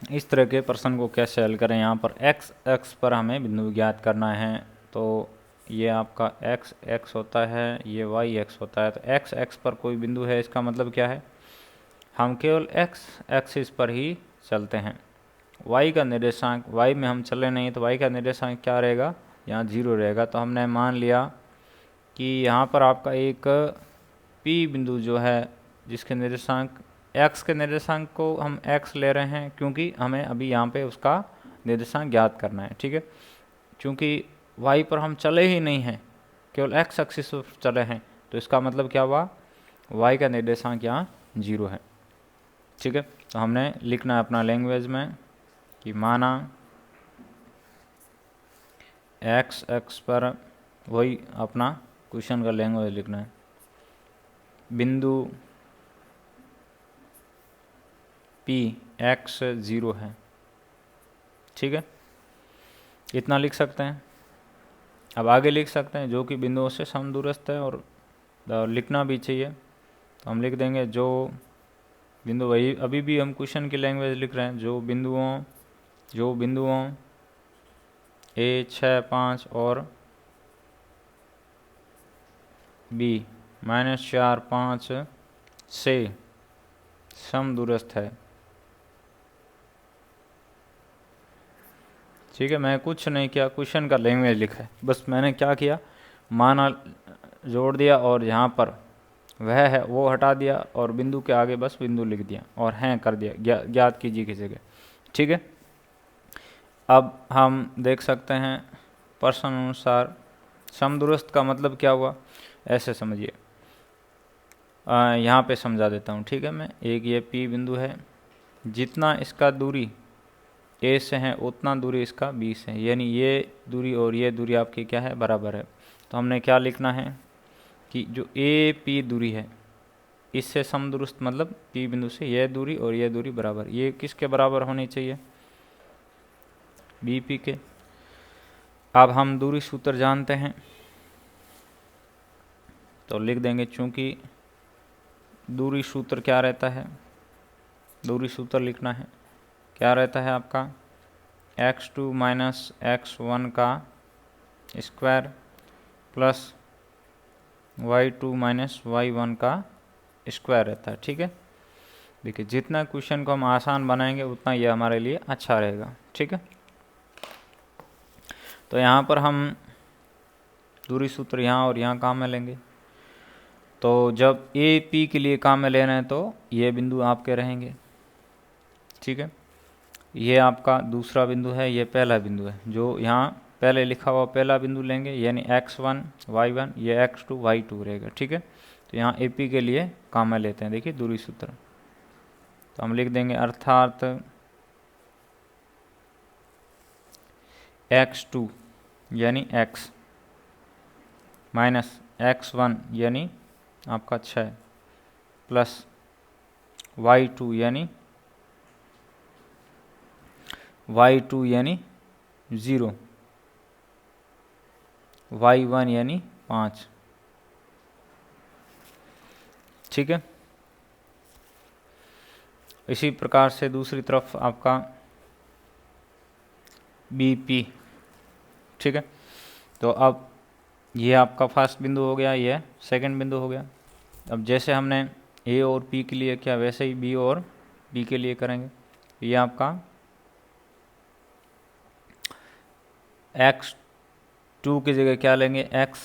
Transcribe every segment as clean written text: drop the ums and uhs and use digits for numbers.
इस तरह के प्रश्न को कैसे हल करें। यहाँ पर एक्स एक्स पर हमें बिंदु ज्ञात करना है, तो ये आपका एक्स एक्स होता है, ये वाई एक्स होता है। तो एक्स एक्स पर कोई बिंदु है, इसका मतलब क्या है, हम केवल एक्स एक्सिस पर ही चलते हैं। वाई का निर्देशांक, वाई में हम चले नहीं, तो वाई का निर्देशांक क्या रहेगा, यहाँ 0 रहेगा। तो हमने मान लिया कि यहाँ पर आपका एक पी बिंदु जो है, जिसके निर्देशांक एक्स के निर्देशांक को हम एक्स ले रहे हैं, क्योंकि हमें अभी यहाँ पे उसका निर्देशांक ज्ञात करना है, ठीक है। क्योंकि वाई पर हम चले ही नहीं हैं, केवल एक्स एक्सिस पर चले हैं, तो इसका मतलब क्या हुआ, वाई का निर्देशांक यहाँ 0 है, ठीक है। तो हमने लिखना है अपना लैंग्वेज में कि माना एक्स एक्स पर, वही अपना क्वेश्चन का लैंग्वेज लिखना है, बिंदु पी एक्स 0 है, ठीक है। इतना लिख सकते हैं। अब आगे लिख सकते हैं जो कि बिंदुओं से समदूरस्थ है, और लिखना भी चाहिए। तो हम लिख देंगे जो बिंदु, वही अभी भी हम क्वेश्चन की लैंग्वेज लिख रहे हैं, जो बिंदुओं ए 6 5 और बी -4 5 से समदूरस्थ है, ठीक है। मैं कुछ नहीं किया, क्वेश्चन का लैंग्वेज लिखा है, बस मैंने क्या किया, माना जोड़ दिया, और यहाँ पर वह है वो हटा दिया, और बिंदु के आगे बस बिंदु लिख दिया, और हैं कर दिया, ज्ञात कीजिए की जगह, ठीक है। अब हम देख सकते हैं प्रश्न अनुसार समदूरस्थ का मतलब क्या हुआ, ऐसे समझिए, यहाँ पे समझा देता हूँ, ठीक है। मैं एक ये पी बिंदु है, जितना इसका दूरी ए से है उतना दूरी इसका बी से है, यानी ये दूरी और ये दूरी आपकी क्या है, बराबर है। तो हमने क्या लिखना है कि जो ए पी दूरी है, इससे समदूरस्थ मतलब पी बिंदु से यह दूरी और यह दूरी बराबर, ये किसके बराबर होनी चाहिए, बी पी के। अब हम दूरी सूत्र जानते हैं, तो लिख देंगे, चूंकि दूरी सूत्र क्या रहता है, दूरी सूत्र लिखना है, क्या रहता है आपका, x2 माइनस x1 का square plus y2 minus y1 का स्क्वायर रहता है, ठीक है। देखिए जितना क्वेश्चन को हम आसान बनाएंगे उतना ये हमारे लिए अच्छा रहेगा, ठीक है। तो यहाँ पर हम दूरी सूत्र यहाँ और यहाँ काम में लेंगे। तो जब ए पी के लिए काम में ले रहे हैं तो ये बिंदु आपके रहेंगे, ठीक है। ये आपका दूसरा बिंदु है, ये पहला बिंदु है, जो यहाँ पहले लिखा हुआ पहला बिंदु लेंगे, यानी x1 y1, ये x2 y2 रहेगा, ठीक है। तो यहाँ ए पी के लिए काम में लेते हैं, देखिए दूरी सूत्र। तो हम लिख देंगे अर्थात x2 यानी x माइनस x1 यानी आपका 6 प्लस y2 यानी y2 यानी 0, y1 यानी 5, ठीक है। इसी प्रकार से दूसरी तरफ आपका बी पी, ठीक है। तो अब ये आपका फर्स्ट बिंदु हो गया, ये सेकंड बिंदु हो गया। अब जैसे हमने ए और पी के लिए किया, वैसे ही बी और बी के लिए करेंगे। ये आपका x2 की जगह क्या लेंगे, x।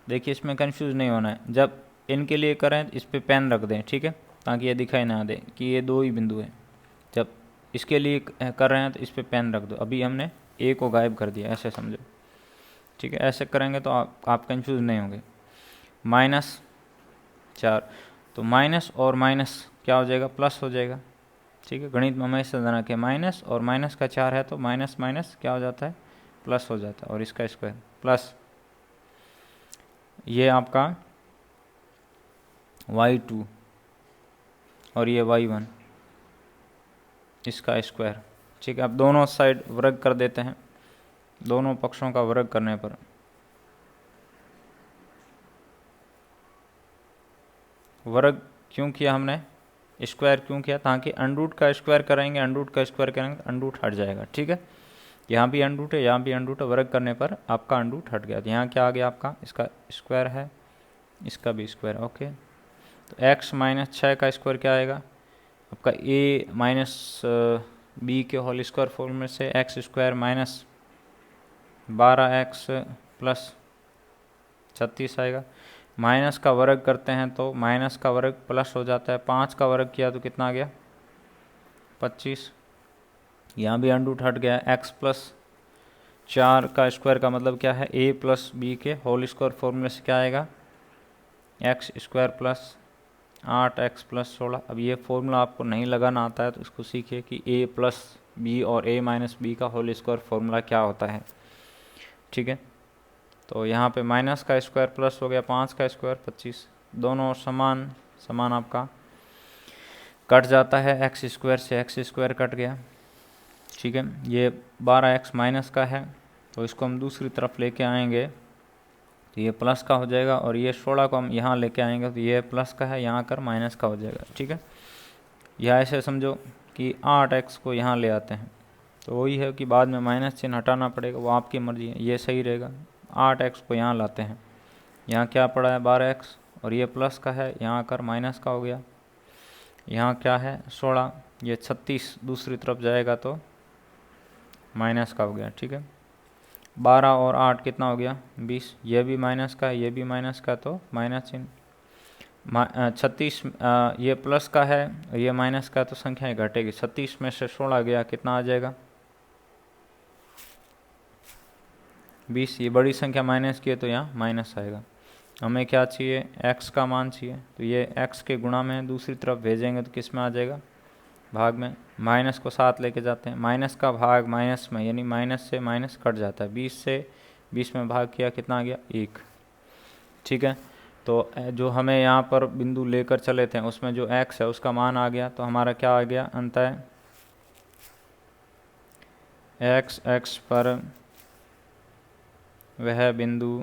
देखिए इसमें कंफ्यूज नहीं होना है, जब इनके लिए करें इस पर पेन रख दें, ठीक है, ताकि ये दिखाई ना दे कि ये दो ही बिंदु हैं। जब इसके लिए कर रहे हैं तो इस पर पेन रख दो, अभी हमने ए को गायब कर दिया, ऐसे समझो, ठीक है। ऐसे करेंगे तो आप कंफ्यूज नहीं होंगे। -4, तो माइनस और माइनस क्या हो जाएगा, प्लस हो जाएगा, ठीक है। गणित में हमेशा ध्यान रखें, माइनस और माइनस का 4 है तो माइनस माइनस क्या हो जाता है, प्लस हो जाता है, और इसका स्क्वायर प्लस ये आपका y2 और ये y1, इसका स्क्वायर, ठीक है। अब दोनों साइड वर्ग कर देते हैं, दोनों पक्षों का वर्ग करने पर वर्ग क्यों किया हमने, स्क्वायर क्यों किया, ताकि अंडरूट का स्क्वायर करेंगे, अंडरूट का स्क्वायर करेंगे तो अंडरूट हट जाएगा। ठीक है, यहाँ भी अंडरूट है, यहाँ भी अंडरूट है, वर्ग करने पर आपका अंडरूट हट गया। तो यहाँ क्या आ गया आपका, इसका स्क्वायर है, इसका भी स्क्वायर। ओके, तो x माइनस 6 का स्क्वायर क्या आएगा आपका, a माइनस बी के होल स्क्वायर फॉर्मूले से x square minus 12x plus 36 आएगा। माइनस का वर्ग करते हैं तो माइनस का वर्ग प्लस हो जाता है, 5 का वर्ग किया तो कितना आ गया 25। यहाँ भी अंडरूट हट गया। x प्लस 4 का स्क्वायर का मतलब क्या है, a प्लस बी के होल स्क्वायर फॉर्मूले से क्या आएगा, x square plus 8x plus 16। अब ये फॉर्मूला आपको नहीं लगाना आता है तो इसको सीखिए कि a प्लस बी और a माइनस बी का होल स्क्वायर फॉर्मूला क्या होता है। ठीक है, तो यहाँ पे माइनस का स्क्वायर प्लस हो गया 5 का स्क्वायर 25, दोनों समान समान आपका कट जाता है, एक्स स्क्वायर से एक्स स्क्वायर कट गया। ठीक है, ये 12x माइनस का है तो इसको हम दूसरी तरफ लेके आएंगे तो ये प्लस का हो जाएगा, और ये 16 को हम यहाँ लेके आएंगे तो ये प्लस का है, यहाँ कर माइनस का हो जाएगा। ठीक है, यह ऐसे समझो कि 8x को यहाँ ले आते हैं तो वही है कि बाद में माइनस चिन्ह हटाना पड़ेगा, वो आपकी मर्जी है, ये सही रहेगा। 8x को यहाँ लाते हैं, यहाँ क्या पड़ा है 12x, और ये प्लस का है, यहाँ कर माइनस का हो गया। यहाँ क्या है 16, ये 36 दूसरी तरफ जाएगा तो माइनस का हो गया। ठीक है, 12 और 8 कितना हो गया 20, ये भी माइनस का है, ये भी माइनस का, तो माइनस चिन्ह। 36 ये प्लस का है और ये माइनस का, तो संख्याएं घटेगी। 36 में से 16 गया कितना आ जाएगा 20। ये बड़ी संख्या माइनस की है तो यहाँ माइनस आएगा। हमें क्या चाहिए, x का मान चाहिए, तो ये x के गुणा में दूसरी तरफ भेजेंगे तो किस में आ जाएगा, भाग में। माइनस को साथ लेके जाते हैं, माइनस का भाग माइनस में, यानी माइनस से माइनस कट जाता है। 20 से 20 में भाग किया कितना आ गया 1। ठीक है, तो जो हमें यहाँ पर बिंदु लेकर चले थे उसमें जो x है उसका मान आ गया, तो हमारा क्या आ गया अंततः x पर वह बिंदु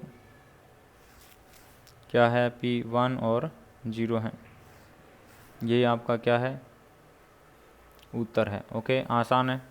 क्या है, P1 और 0 है। ये आपका क्या है उत्तर है। ओके, आसान है।